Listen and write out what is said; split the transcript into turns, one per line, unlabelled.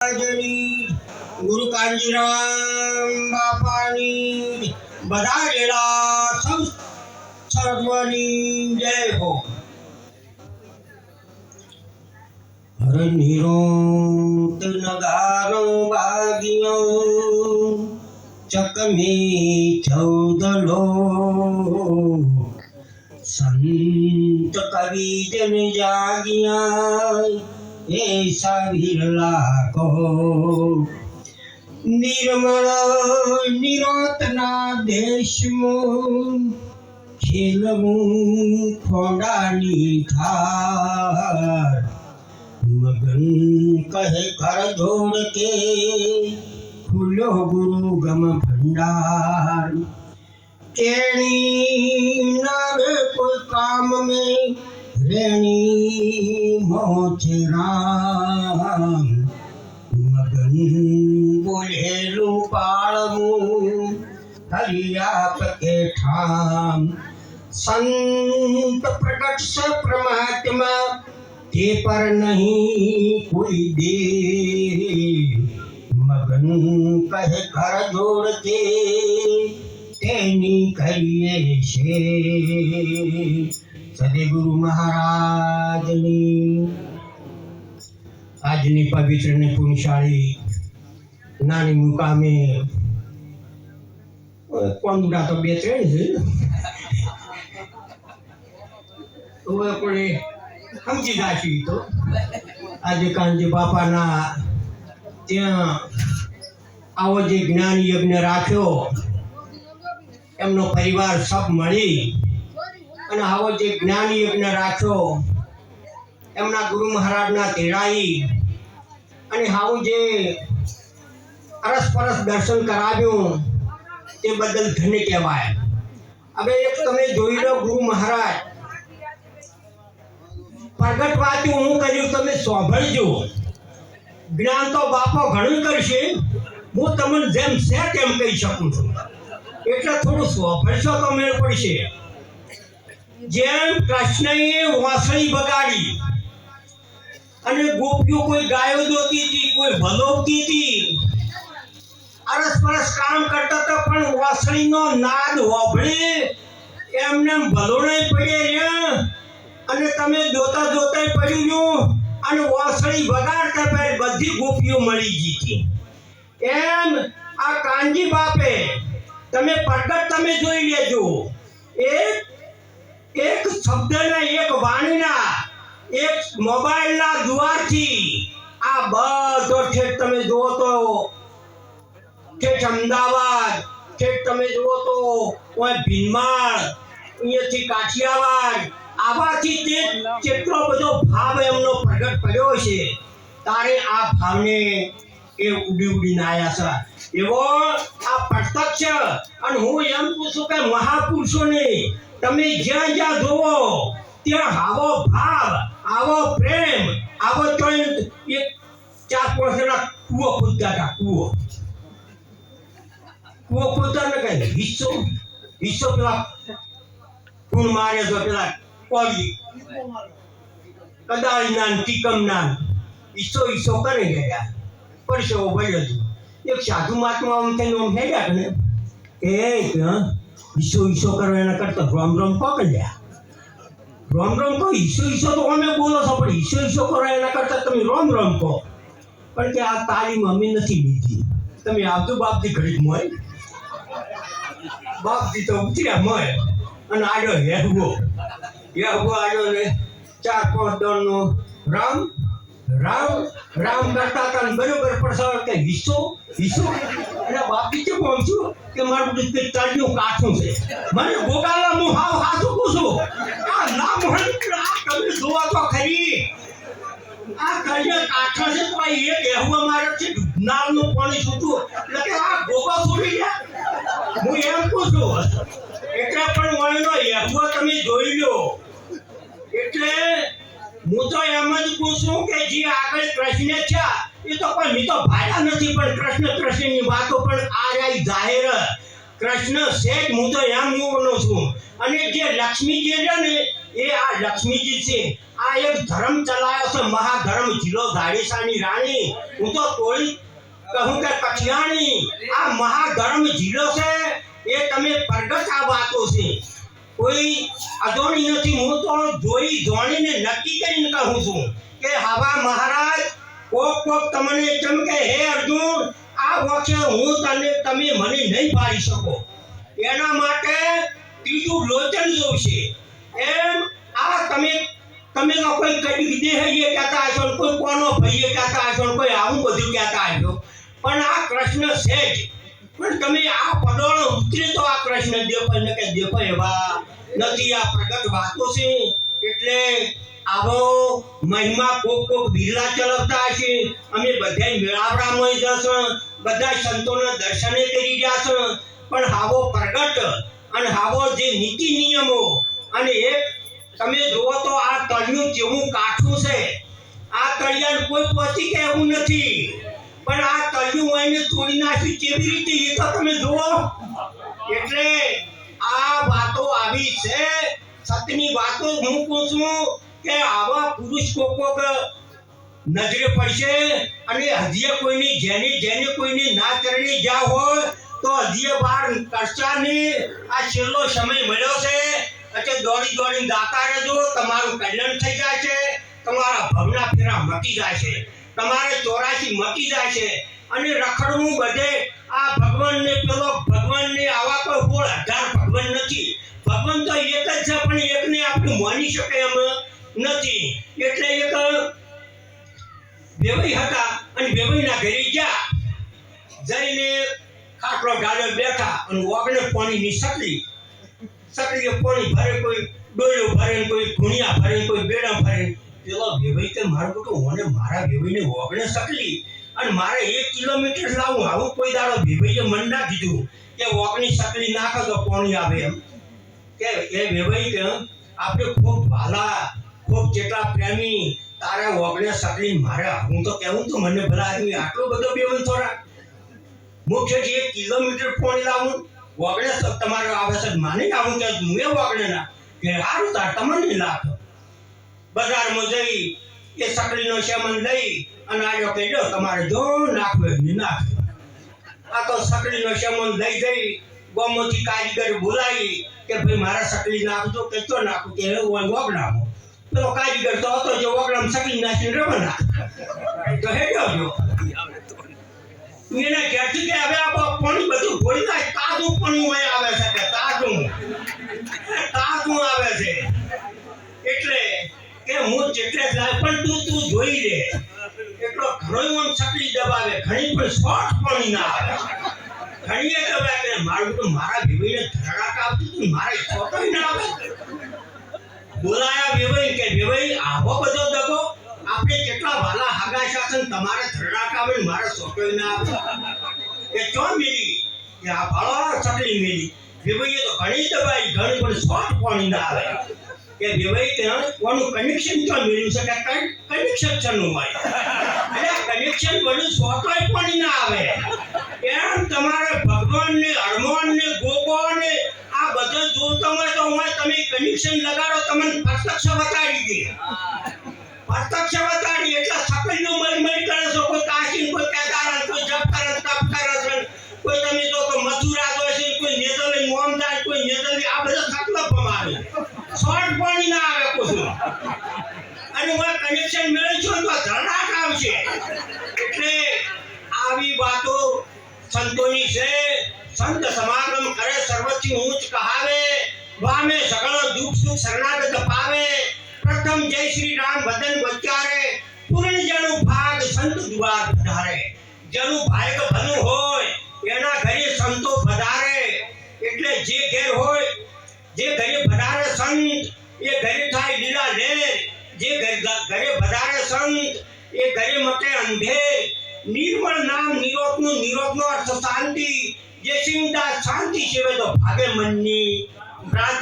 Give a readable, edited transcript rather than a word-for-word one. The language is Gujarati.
गुरु कांजीराम बापानी बधारेला सब सर्वनी जय हो। हर निरोत नगारो बागियो चकमे चौदलो संत कवि जन जागिया ऐसा विरला को निर्मल निरोतना देश में खेलमू खोडानी थार मगन कहे घर जोड़ के खुलो गुरु गम भंडार केणी नावे कोई काम में रेणी मोचे राम मगन बोलेलू पाळमू हरियाप के ठाम संत प्रकट से परमात्मा के पर नहीं कोई दे मगन कहे घर जोड़ के तेनी कहिए शे सदगुरु महाराज આજની પવિત્ર ને પુણ્યશાળી નાની મુકામે કોંદુડા તો બે ત્રણ છે તો આપણે સમજી નાખી તો આજે કાંજી બાપાના ત્યાં આવો જે જ્ઞાન યજ્ઞ રાખ્યો એમનો પરિવાર સબ મળી અને આવો જે જ્ઞાન યજ્ઞ રાખ્યો એમના ગુરુ મહારાજના તેડાઈ અને આવું જે અરસપરસ દર્શન કરાવ્યું તે બદલ ધન્ય કહેવાય। હવે એક તમે જોઈ લો ગુરુ મહારાજ પ્રગટ વાતું હું કર્યું તમે સાંભળજો। જ્ઞાન તો બાપો ઘણું કરશે હું તમને જેમ છે તેમ કહી શકું છું એટલે થોડું સાંભળશો તો મેળ પડશે। જેમ કૃષ્ણએ વાંસળી બગાડી અને ગોપીઓ કોઈ ગાયો દોતી હતી કોઈ ભલોવતી હતી અરસપરસ કામ કરતા હતા પણ વાંસળીનો નાદ હોભળે એમને ભલો નહીં પડે રહ્યા અને તમે જોતા જોતા પડ્યું અને વાંસળી બગાડતા પહેલા બધી ગોપીઓ મળી ગઈ એમ આ કાનજી બાપે તમે પ્રગટ તમે જોઈ લેજો એક શબ્દના એક વાણીના એક મોબાઈલના દ્વારથી આ બધો ઠેઠ તમે જુઓ તો ઠેઠ અમદાવાદ ઠેઠ તમે જુઓ તો ભીલમાળ અહીંયાથી કાઠિયાવાડ આવાથી તે કેટલો બધો ભાવ એમનો પ્રગટ કર્યો છે તારે આ ભાવને એ ઉડી ઉડીને આવ્યા છે એવો આ પ્રત્યક્ષ અને હું એમ પૂછું કે મહાપુરુષોને તમે જ્યાં જ્યાં જોવો ત્યાં આવો ભાવ આવો પ્રેમ આવો તો એક 4-5 જણા કૂવો ખોદતા હતા કૂવો ખોદતા ને કઈ હિસ્સો પેલા ખૂન મારે તો પેલા કોળી કદાળીના ટીકમના હિસ્સો કરે ગયા પરસેવો ભર્યો હતો એક સાધુ મહાત્મા આમ થઈને આમ હેડ્યા ને એ હિસ્સો કરો એના કરતા રોમ રોમ પકડ્યા રોમ રોમ કહો હિસ્સો તો અમે બોલો છો પણ હિસ્સો કરો એના કરતા તમે રોમ રોમ કહો પણ કે આ તાલીમ અમે નથી લીધી તમે આવતું બાપથી ઘડીક મોય બાપથી તો ઉતર્યા મોય અને આવ્યો હેહવો આવ્યો ને 4-5 દળનો રામ રામ રામ કરતા હતા બરોબર પડસાવ કે હિસ્સો અને બાપી કે પહોંચ્યું કે મારું તાળીનું કાઠું છે મને ગોગાલા હું હાથું પૂછું આ ના મોહન આ તમે જોવા તો ખરી આ કલ્યા કાઠા છે તો એ કહેવા મારે છે નાળનું પાણી છૂટું એટલે કે આ ગોગા છોડી ગયા હું એમ પૂછું એટલે પણ વાયનો યહવા તમે જોઈ લો એટલે હું તો એમ જ પૂછું કે જે આગળ કૃષ્ણ છે એ તો કોઈ મી તો ભાડા નથી પણ કૃષ્ણની વાતો પણ આ રહી જાહેર કૃષ્ણ શેઠ હું તો એમ બોલું છું અને જે લક્ષ્મી જે છે ને એ આ લક્ષ્મીજી છે. આ એક ધર્મ ચલાયો છે, મહાધર્મ જિલ્લો ધાડીસાની રાણી. હું તો તોડી કહું કે કઠિયાણી. આ મહાધર્મ જિલ્લો છે એ તમે પ્રગટ આ વાતો છે. કોઈ અજોણી નથી. હું તો જોઈ જોણીને નક્કી કરીને કહું છું કે હવા મહારાજ કોક તમને કેમ કે હે અર્જુન આ વખતે હું તમે મને નહીં પાડી શકો. એના માટે ત્રીજું લોચન જોશે. એમ આ તમે કોઈ કઈ દેહ કહેતા હશો, કોઈ કોનો ભાઈએ કહેતા હશો, કોઈ આવું બધું કહેતા હશો, પણ આ કૃષ્ણ છે જ. પણ તમે આ પદોળો ઉતરે તો આ કૃષ્ણ દેખો ને કે દેખો એવા નથી. આ પ્રગટ વાતો છે. એટલે આવો મહિમા કોક બિરલા ચલાવતા હશે. અમે બધા મેળાવડામાં જશો, બધા સંતોના દર્શને કરી રહ્યા છો, પણ આવો પ્રગટ અને આવો જે નીતિ નિયમો અને એક તમે જુઓ તો આ તળિયું જેવું કાઠું છે. આ તળિયાને કોઈ પહોંચી કે એવું નથી, પણ આ તળિયું એને તોડી નાખ્યું કેવી રીતે એ તો તમે જુઓ. એટલે આ વાતો આવી છે. સતની વાતો હું કહું છું કે આવા પુરુષ કોક નજરે પડશે અને હજી કોઈની જેને કોઈની ના ચરણી જા હોય તો હજી બાર કરશાની. આ છેલ્લો સમય મળ્યો છે એટલે દોડીને દાતા રહેજો. તમારું કલ્યાણ થઈ જાય છે. તમારા ભવના ફેરા મટી જાય છે. તમારે 84 મટી જાય છે. અને રખડવું બધે આ ભગવાનને ભગવાનને આવા કોઈ 16,000 ભગવાન નથી. ભગવાન તો એક જ છે, પણ એકને આપણે માની શકે એમ નથી. એટલે એક વેવાઈ હતા અને વેવાઈના ઘરે ગયા. જઈને ખાટલો ઢાળ્યો બેઠા અને ઓગણે પાણીની સકલીએ પાણી ભરે, કોઈ ડોયો ભરે, કોઈ ઘુણિયા ભરે, કોઈ બેડા ભરે. પેલો વેવાઈ કે મારું બેટું મને મારા વેવાઈને ઓગણે સકલી અને મારે 1 કિલોમીટર લાવું. આવું કોઈ દાડો વેવાઈએ મન ના કીધું કે ઓગણી સકલી નાખો તો પાણી આવે એમ. કે એ વેવાઈ કે આપણે ખૂબ ભાલા, ખૂબ જેટલા પ્રેમી, તારે ઓગણે સકલી મારે હું તો કહેવું તો મને ભલા આદમી આટલો બધો બેવન થોડા મુખ્ય 1 કિલોમીટર પાણી લાવું ઓગણે તમારે આવે છે. માને આવું કે હું એ ઓગણે ના કે સારું તાર તમને નાખો. બજારમાં જઈ એ સકલીનો સેમન લઈ અને આજો કહી દો તમારે જો નાખવે ને નાખે. આ તો સકલીનો સેમન લઈ જઈ ગોમોથી કારીગર બોલાવી કે ભાઈ મારા સકલી નાખજો કે તો નાખું કે ઓગણામો. પેલો કારીગર તો હતો જે ઓગણામ સકલી નાખીને રવાના તો હેડ્યો જો. એને કહેતી કે હવે આ પાણી બધું ધોઈ જાય. તાજું પાણી હોય આવે છે કે તાજું આવે છે. એટલે કે હું જેટલે જાય પણ તું જોઈ લે. એટલો ઘણો આમ સકલી દબાવે, ઘણી પણ શોર્ટ પાણી ના આવે. ઘણીએ દબાવે કે મારું તો મારા વેવાઈને ધડાક આવતું હતું, મારે છોકરી ના આવે. બોલાયા વેવાઈ કે વેવાઈ આવો બધો દગો આપણે કેટલા વાલા હાગા સાથે તમારે ધડાક આવે ને મારે છોકરી ના આવે. કે ચો મેલી કે આ ભાળો સકલી મેલી. વેવાઈએ તો ઘણી દબાઈ, ઘણી પણ શોર્ટ પાણી ના આવે. કે વેવાઈ ત્યાં કોનું કનેક્શન તો મેળ્યું છે કે કનેક્શન ચનું હોય એટલે કનેક્શન બધું શોર્ટવાય પાણી ના આવે. એમ તમારે ભગવાનને હનુમાનને ગોપાને આ બધું જોતા હોય તો તમે કનેક્શન લગાડો. તમને પ્રત્યક્ષ બતાડી દે. પ્રત્યક્ષ બતાડી એટલે સકલીનો મળી કરે છે. કોઈ કાશી, કોઈ કેદાર, કોઈ જપ કરે, તપ કરે છે. કોઈ તમે જો તો મથુરા જોઈ છે, કોઈ નેદરલેન્ડ મોમદાર, કોઈ નેદરલેન્ડ આ બધા સકલો પમાવે. શોર્ટ પાણી ના આવે કુછું. અને હું કનેક્શન મેળવી છું તો ધડાક આવશે. એટલે આવી વાતો સંતોની છે. સંત સમાગમ કરે સર્વથી ઊંચ કહાવે, વામે સગળો દુઃખ સુખ શરણાગત પાવે. પ્રથમ જય શ્રી રામ વદન વચારે, પૂર્ણ જેનું ભાગ સંત દ્વાર પધારે. જેનું ભાગ્ય ભલું હોય એના ઘરે સંતો પધારે. એટલે જે ઘેર હોય, જે ઘરે પધારે સંત એ ઘરે થાય લીલા લેર. જે ઘરે પધારે સંત એ ઘરે મટે અંધેર. નિર્મળ નામ નિરોગનો અર્થ શાંતિ. જે સિંહદાસ શાંતિ સેવે તો ભાગે મનની ભ્રાંતિ.